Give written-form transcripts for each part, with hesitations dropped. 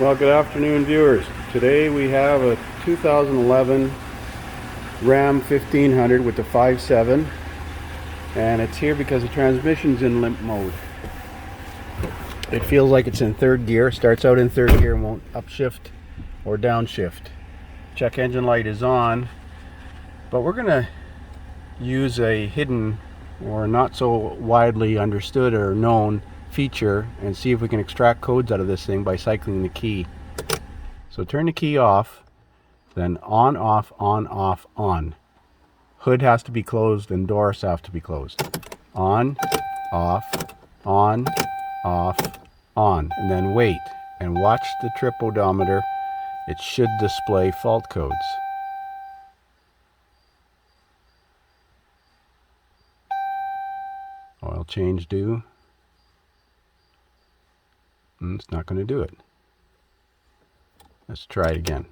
Well, good afternoon, viewers. Today we have a 2011 Ram 1500 with the 5.7, and it's here because the transmission's in limp mode. It feels like it's in third gear, starts out in third gear and won't upshift or downshift. Check engine light is on, but we're going to use a hidden or not so widely understood or known feature and see if we can extract codes out of this thing by cycling the key. So turn the key off, then on, off, on, off, on. Hood has to be closed and doors have to be closed. On, off, on, off, on. And then wait and watch the trip odometer. It should display fault codes. Oil change due. It's not going to do it. Let's try it again.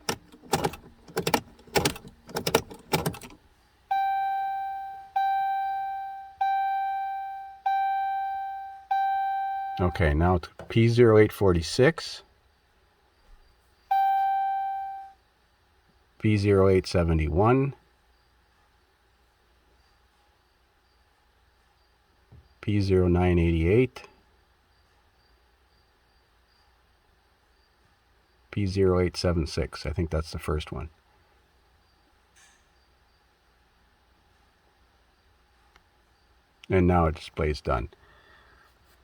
Okay, now it's P0846, P0871, P0988, P0876. I think that's the first one. And now it displays done.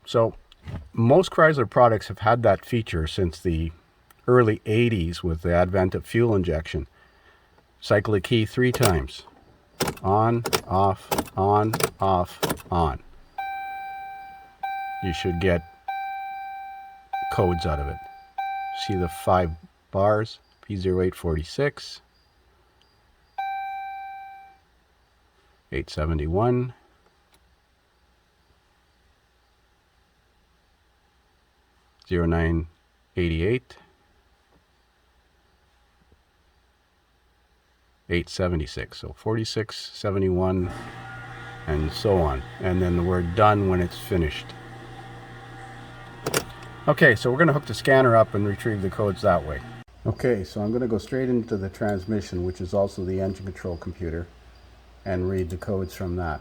So most Chrysler products have had that feature since the early 80s with the advent of fuel injection. Cycle the key 3 times. On, off, on, off, on. You should get codes out of it. See the 5 bars, P0846, 871, 0988, 876. So 46, 71, and so on. And then the word done when it's finished. Okay, so we're going to hook the scanner up and retrieve the codes that way. Okay, so I'm going to go straight into the transmission, which is also the engine control computer, and read the codes from that.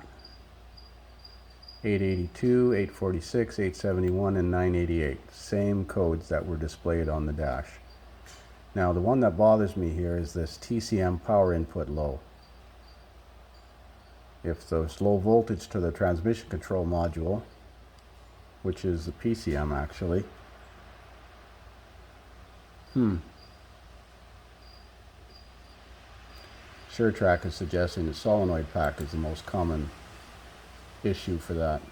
882, 846, 871, and 988. Same codes that were displayed on the dash. Now, the one that bothers me here is this TCM power input low. If there's low voltage to the transmission control module, which is the PCM actually. SureTrack is suggesting the solenoid pack is the most common issue for that.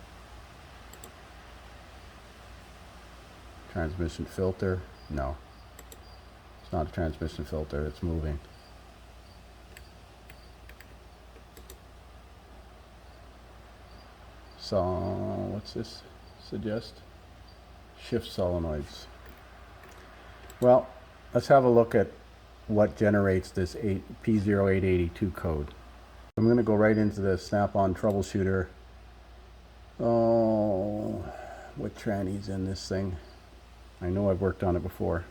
Transmission filter, no. It's not a transmission filter, it's moving. So, what's this suggest? Shift solenoids. Well, let's have a look at what generates this P0882 code. I'm going to go right into the Snap-on troubleshooter. Oh, what tranny's in this thing? I know I've worked on it before.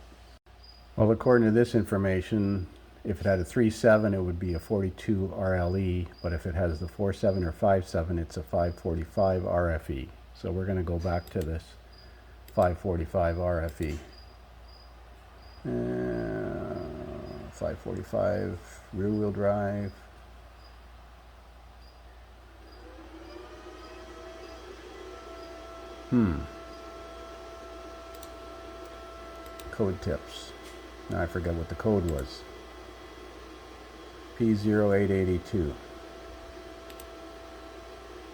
Well, according to this information, if it had a 3.7, it would be a 42 RLE, but if it has the 4.7 or 5.7, it's a 545 RFE. So we're going to go back to this 545 RFE. 545 rear wheel drive. Code tips. Now I forget what the code was. P0882.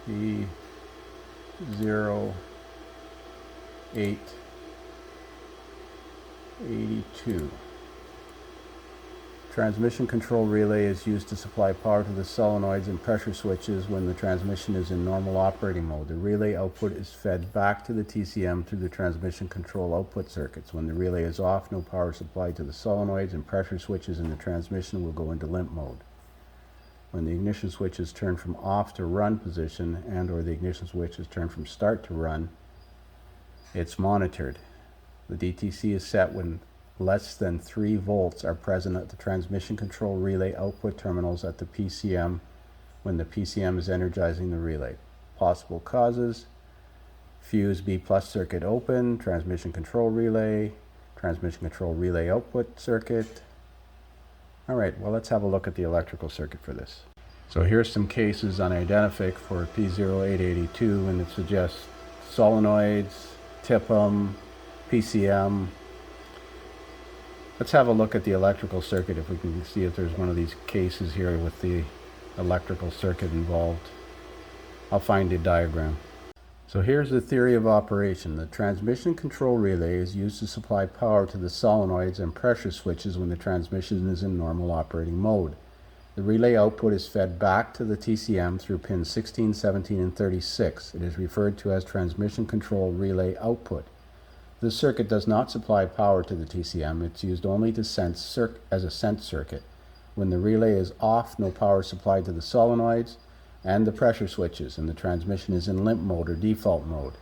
P0882. Transmission control relay is used to supply power to the solenoids and pressure switches when the transmission is in normal operating mode. The relay output is fed back to the TCM through the transmission control output circuits. When the relay is off, no power supplied to the solenoids and pressure switches in the transmission will go into limp mode. When the ignition switch is turned from off to run position and or the ignition switch is turned from start to run, it's monitored. The DTC is set when less than 3 volts are present at the transmission control relay output terminals at the PCM when the PCM is energizing the relay. Possible causes: fuse B plus circuit open, transmission control relay output circuit. Alright, well, let's have a look at the electrical circuit for this. So here's some cases on Identific for P0882, and it suggests solenoids, TIPM, PCM. Let's have a look at the electrical circuit if we can see if there's one of these cases here with the electrical circuit involved. I'll find a diagram. So here's the theory of operation. The transmission control relay is used to supply power to the solenoids and pressure switches when the transmission is in normal operating mode. The relay output is fed back to the TCM through pins 16, 17, and 36. It is referred to as transmission control relay output. This circuit does not supply power to the TCM. It's used only to sense as a sense circuit. When the relay is off, no power is supplied to the solenoids and the pressure switches, and the transmission is in limp mode or default mode.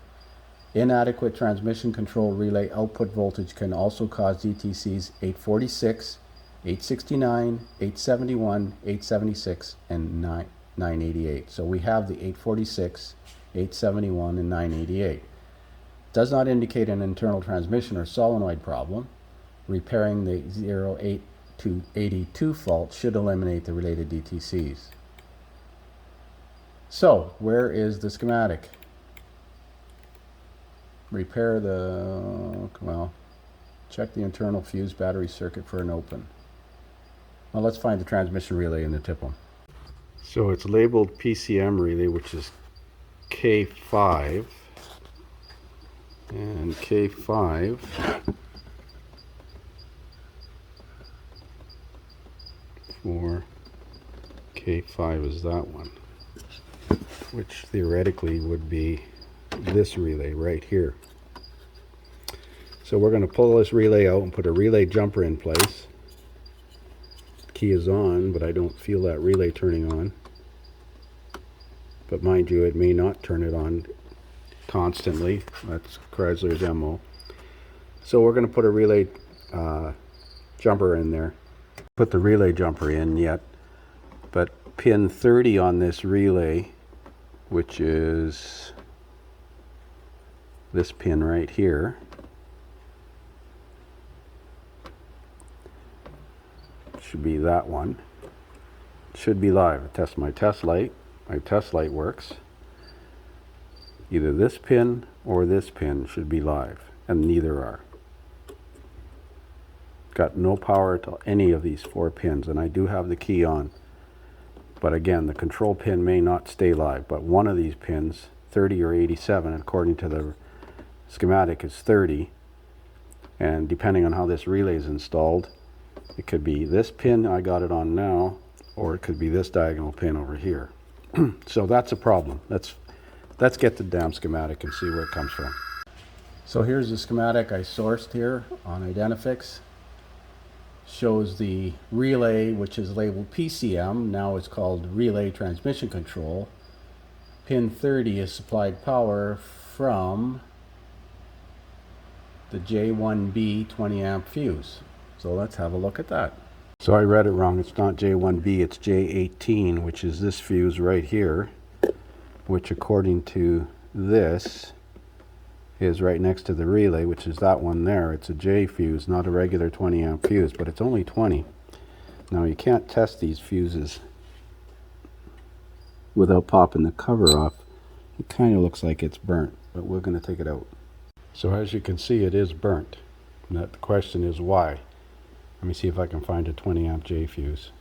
Inadequate transmission control relay output voltage can also cause DTCs 846, 869, 871, 876, and 988. So we have the 846, 871, and 988. Does not indicate an internal transmission or solenoid problem. Repairing the 0882 fault should eliminate the related DTCs. So, where is the schematic? Repair the, well, check the internal fuse battery circuit for an open. Well, let's find the transmission relay in the TIPM. So it's labeled PCM relay, which is K5. And K5 for K5 is that one, which theoretically would be this relay right here. So we're going to pull this relay out and put a relay jumper in place. Key is on, but I don't feel that relay turning on. But mind you, it may not turn it on constantly. That's Chrysler's MO. So we're going to put a relay jumper in there. Put the relay jumper in yet, but pin 30 on this relay, which is this pin right here, should be that one. It should be live. I test my test light. My test light works. Either this pin or this pin should be live, and neither are. Got no power to any of these 4 pins, and I do have the key on. But again, the control pin may not stay live, but one of these pins, 30 or 87, according to the schematic, is 30. And depending on how this relay is installed, it could be this pin I got it on now, or it could be this diagonal pin over here. So that's a problem. Let's get the damn schematic and see where it comes from. So here's the schematic I sourced here on Identifix. Shows the relay, which is labeled PCM. Now it's called Relay Transmission Control. Pin 30 is supplied power from the J1B 20 amp fuse. So let's have a look at that. So I read it wrong. It's not J1B, it's J18, which is this fuse right here, which according to this is right next to the relay, which is that one there. It's a J fuse, not a regular 20 amp fuse, but it's only 20. Now you can't test these fuses without popping the cover off. It kind of looks like it's burnt, but we're going to take it out. So as you can see, it is burnt. And the question is why? Let me see if I can find a 20 amp J fuse.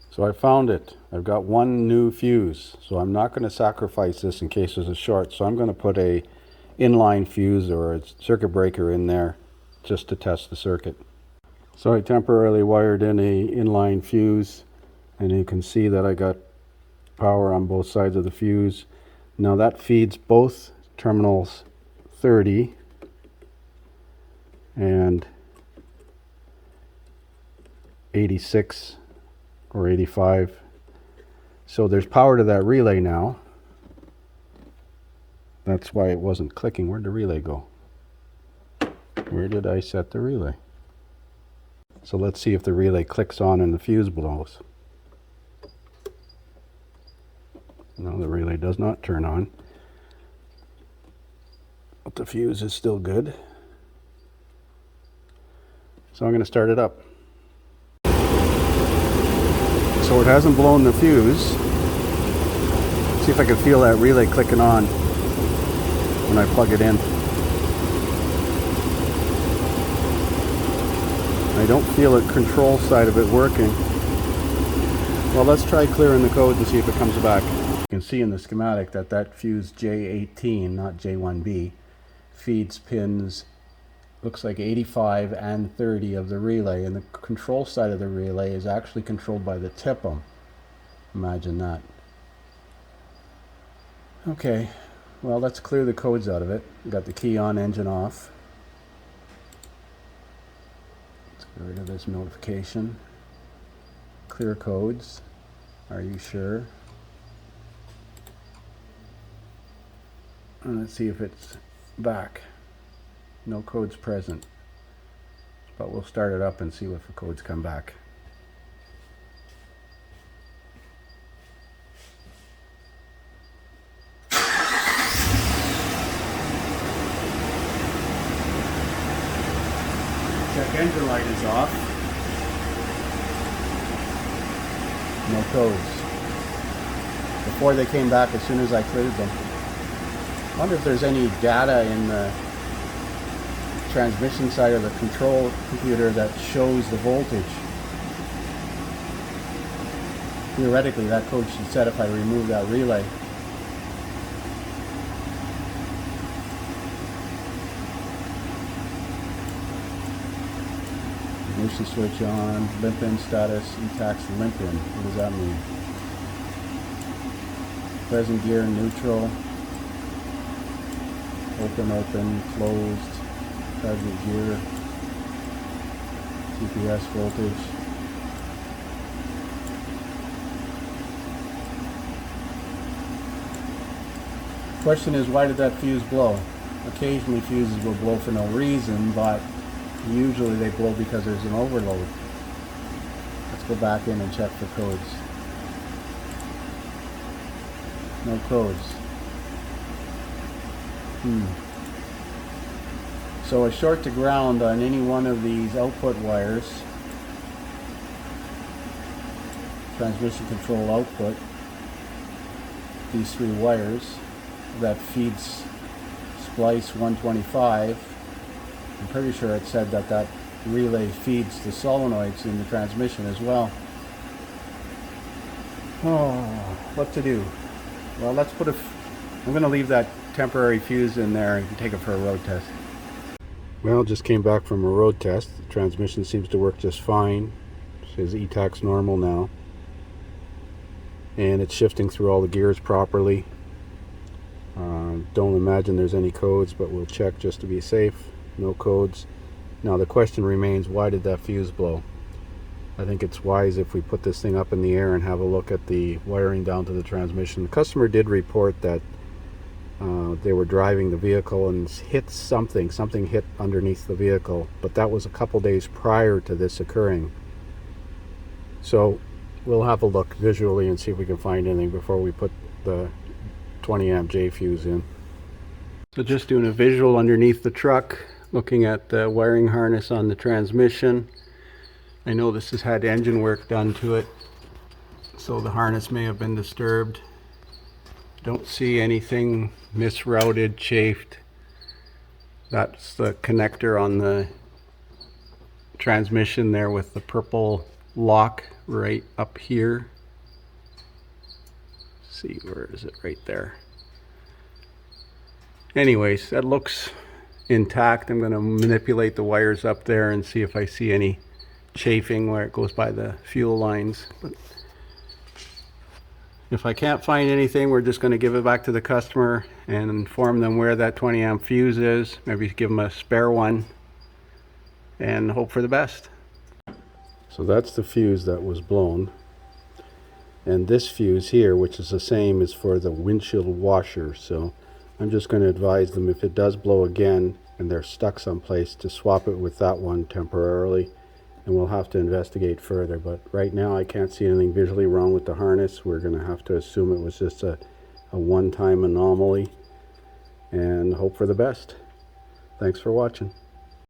So I found it. I've got one new fuse, so I'm not going to sacrifice this in case there's a short. So I'm going to put a inline fuse or a circuit breaker in there just to test the circuit. So I temporarily wired in a inline fuse, and you can see that I got power on both sides of the fuse. Now that feeds both terminals 30 and 86 or 85. So there's power to that relay now. That's why it wasn't clicking. Where'd the relay go? Where did I set the relay? So let's see if the relay clicks on and the fuse blows. No, the relay does not turn on, but the fuse is still good. So I'm going to start it up. So it hasn't blown the fuse. See if I can feel that relay clicking on when I plug it in. I don't feel the control side of it working. Well, let's try clearing the code and see if it comes back. You can see in the schematic that that fuse J18, not J1B, feeds pins, looks like 85 and 30 of the relay, and the control side of the relay is actually controlled by the TIPM. Imagine that. Okay, well, let's clear the codes out of it. Got the key on, engine off. Let's get rid of this notification. Clear codes. Are you sure? And let's see if it's back. No codes present. But we'll start it up and see if the codes come back. Check engine light is off. No codes. Before they came back as soon as I cleared them. I wonder if there's any data in the transmission side of the control computer that shows the voltage. Theoretically, that code should set if I remove that relay. Ignition switch on, limp in status, E-tax limp in. What does that mean? Present gear neutral. Open, closed, present gear, TPS voltage. Question is, why did that fuse blow? Occasionally fuses will blow for no reason, but usually they blow because there's an overload. Let's go back in and check for codes. No codes. So a short to ground on any one of these output wires, transmission control output, these three wires that feeds splice 125, I'm pretty sure it said that that relay feeds the solenoids in the transmission as well. Oh, what to do? Well, let's put I'm going to leave that temporary fuse in there and take it for a road test. Well, just came back from a road test. The transmission seems to work just fine. It says E-tax normal now. And it's shifting through all the gears properly. Don't imagine there's any codes, but we'll check just to be safe. No codes. Now the question remains, why did that fuse blow? I think it's wise if we put this thing up in the air and have a look at the wiring down to the transmission. The customer did report that they were driving the vehicle and hit something hit underneath the vehicle, but that was a couple days prior to this occurring. So we'll have a look visually and see if we can find anything before we put the 20 amp J fuse in. So just doing a visual underneath the truck, looking at the wiring harness on the transmission. I know this has had engine work done to it, so the harness may have been disturbed. Don't see anything misrouted, chafed. That's the connector on the transmission there with the purple lock right up here. Let's see, where is it? Right there. Anyways, that looks intact. I'm going to manipulate the wires up there and see if I see any chafing where it goes by the fuel lines. But if I can't find anything, we're just going to give it back to the customer and inform them where that 20 amp fuse is. Maybe give them a spare one and hope for the best. So that's the fuse that was blown. And this fuse here, which is the same, is for the windshield washer. So I'm just going to advise them, if it does blow again and they're stuck someplace, to swap it with that one temporarily and we'll have to investigate further. But right now I can't see anything visually wrong with the harness. We're going to have to assume it was just a one-time anomaly and hope for the best. Thanks for watching.